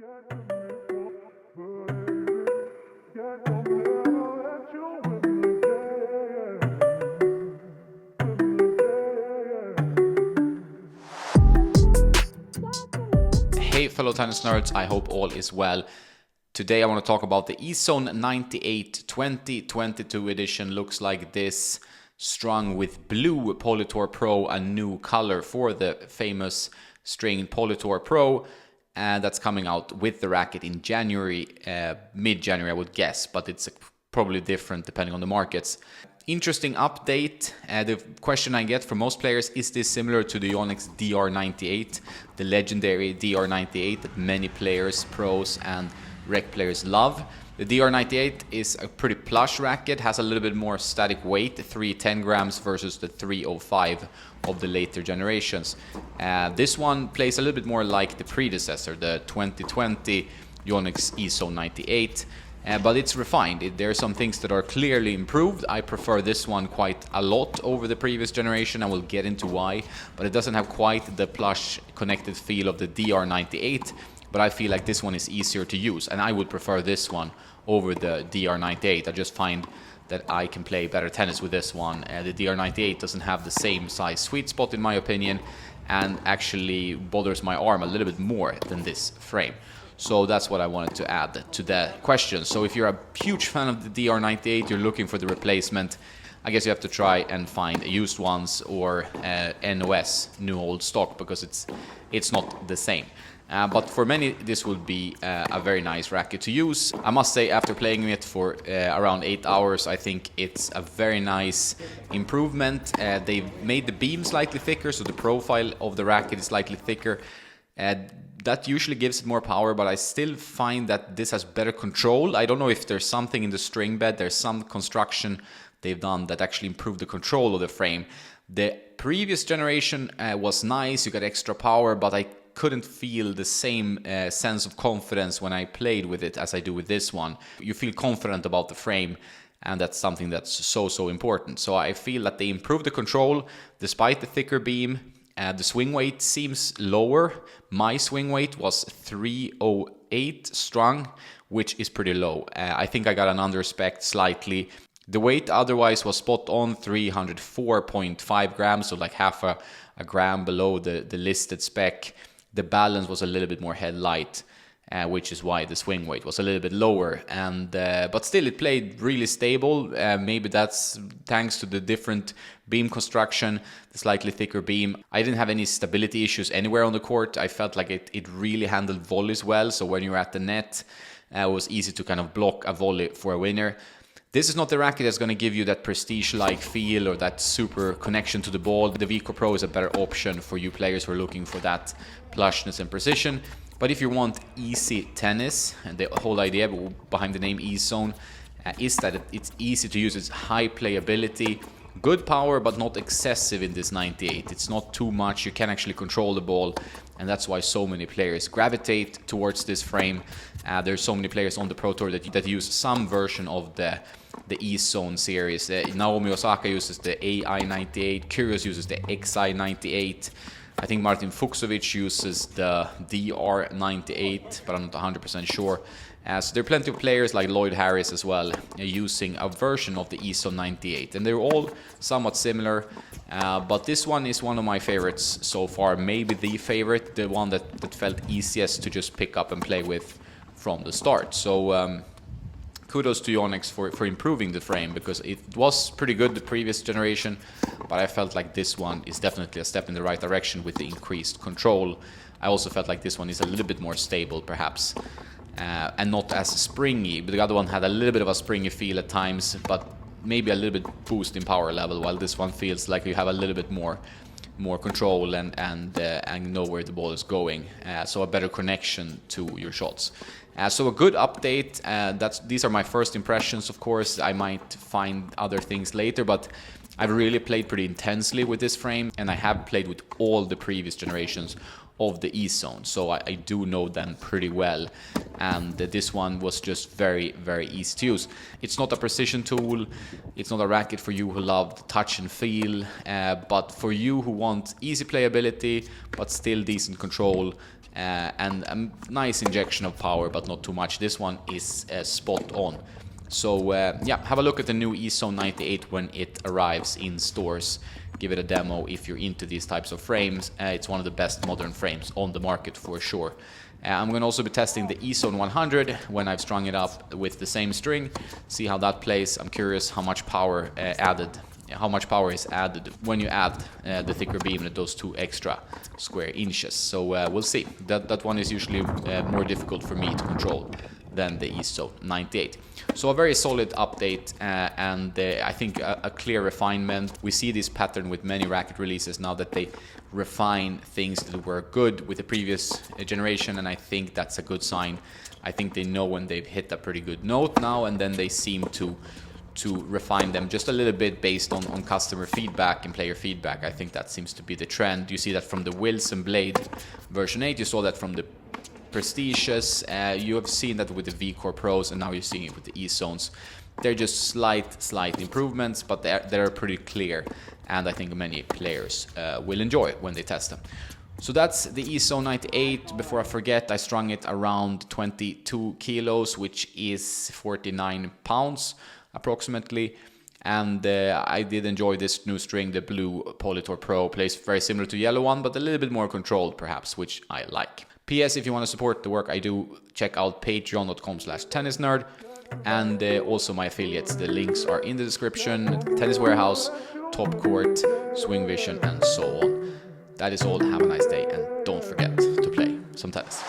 Hey fellow tennis nerds, I hope all is well. Today I want to talk about the Ezone 98 2022 edition. Looks like this, strung with blue Polytour Pro, a new color for the famous string Polytour Pro. And that's coming out with the racket in January, mid-January I would guess, but it's probably different depending on the markets. Interesting update. The question I get from most players, is this similar to the Yonex DR98, the legendary DR98 that many players, pros and rec players love? The DR98 is a pretty plush racket, has a little bit more static weight, 310 grams versus the 305 of the later generations. This one plays a little bit more like the predecessor, the 2020 Yonex Ezone 98. But it's refined. There are some things that are clearly improved. I prefer this one quite a lot over the previous generation. I will get into why. But it doesn't have quite the plush connected feel of the DR98. But I feel like this one is easier to use. And I would prefer this one over the DR98. I just find that I can play better tennis with this one. The DR98 doesn't have the same size sweet spot in my opinion. And actually bothers my arm a little bit more than this frame. So that's what I wanted to add to the question. So if you're a huge fan of the DR98, you're looking for the replacement, I guess you have to try and find used ones or NOS, new old stock, because it's not the same. But for many, this will be a very nice racket to use. I must say, after playing it for around 8 hours, I think it's a very nice improvement. They've made the beam slightly thicker, so the profile of the racket is slightly thicker. That usually gives it more power, but I still find that this has better control. I don't know if there's something in the string bed, there's some construction they've done that actually improved the control of the frame. The previous generation was nice, you got extra power, but I couldn't feel the same sense of confidence when I played with it as I do with this one. You feel confident about the frame, and that's something that's so important. So I feel that they improved the control despite the thicker beam. The swing weight seems lower. My swing weight was 308 strung, which is pretty low. I think I got an underspec slightly. The weight otherwise was spot on, 304.5 grams, so like half a gram below the listed spec. The balance was a little bit more head light, which is why the swing weight was a little bit lower. And but still, it played really stable. Maybe that's thanks to the different beam construction, the slightly thicker beam. I didn't have any stability issues anywhere on the court. I felt like it really handled volleys well. So when you're at the net, it was easy to kind of block a volley for a winner. This is not the racket that's going to give you that prestige-like feel or that super connection to the ball. The Vico Pro is a better option for you players who are looking for that plushness and precision. But if you want easy tennis, and the whole idea behind the name Ezone is that it's easy to use, it's high playability, good power, but not excessive in this 98. It's not too much, you can actually control the ball, and that's why so many players gravitate towards this frame. There's so many players on the Pro Tour that use some version of the Ezone series. Naomi Osaka uses the AI98, Kyrgios uses the XI98. I think Martin Fucsovic uses the DR98, but I'm not 100% sure. So there are plenty of players like Lloyd Harris as well using a version of the Ezone 98. And they're all somewhat similar, but this one is one of my favorites so far. Maybe the favorite, the one that felt easiest to just pick up and play with from the start. So kudos to Yonex for improving the frame, because it was pretty good the previous generation, but I felt like this one is definitely a step in the right direction with the increased control. I also felt like this one is a little bit more stable perhaps, and not as springy, but the other one had a little bit of a springy feel at times, but maybe a little bit boost in power level, while this one feels like you have a little bit more control and know where the ball is going, so a better connection to your shots. So a good update. These are my first impressions. Of course, I might find other things later, but I've really played pretty intensely with this frame, and I have played with all the previous generations of the Ezone, so I do know them pretty well, and this one was just very easy to use. It's not a precision tool, it's not a racket for you who love touch and feel, but for you who want easy playability but still decent control, and a nice injection of power, but not too much. This one is spot on. So yeah, have a look at the new Ezone 98 when it arrives in stores. Give it a demo if you're into these types of frames. It's one of the best modern frames on the market for sure. I'm going to also be testing the Ezone 100 when I've strung it up with the same string. See how that plays. I'm curious how much power is added when you add the thicker beam and those 2 extra square inches. So we'll see. That one is usually more difficult for me to control than the Ezone 98. So a very solid update, and I think a clear refinement. We see this pattern with many racket releases now, that they refine things that were good with the previous generation, and I think that's a good sign. I think they know when they've hit a pretty good note now, and then they seem to refine them just a little bit based on customer feedback and player feedback. I think that seems to be the trend. You see that from the Wilson Blade version 8, you saw that from the Prestiges, you have seen that with the V-Core Pros, and now you're seeing it with the Ezones. They're just slight improvements, but they're pretty clear, and I think many players will enjoy when they test them. So that's the Ezone 98. Before I forget, I strung it around 22 kilos, which is 49 pounds approximately. And I did enjoy this new string, the blue Polytor Pro. Plays very similar to yellow one, but a little bit more controlled perhaps, which I like. PS, if you want to support the work I do, check out patreon.com/tennisnerd, and also my affiliates. The links are in the description: Tennis Warehouse, Top Court, Swing Vision, and so on. That is all. Have a nice day, and don't forget to play some tennis.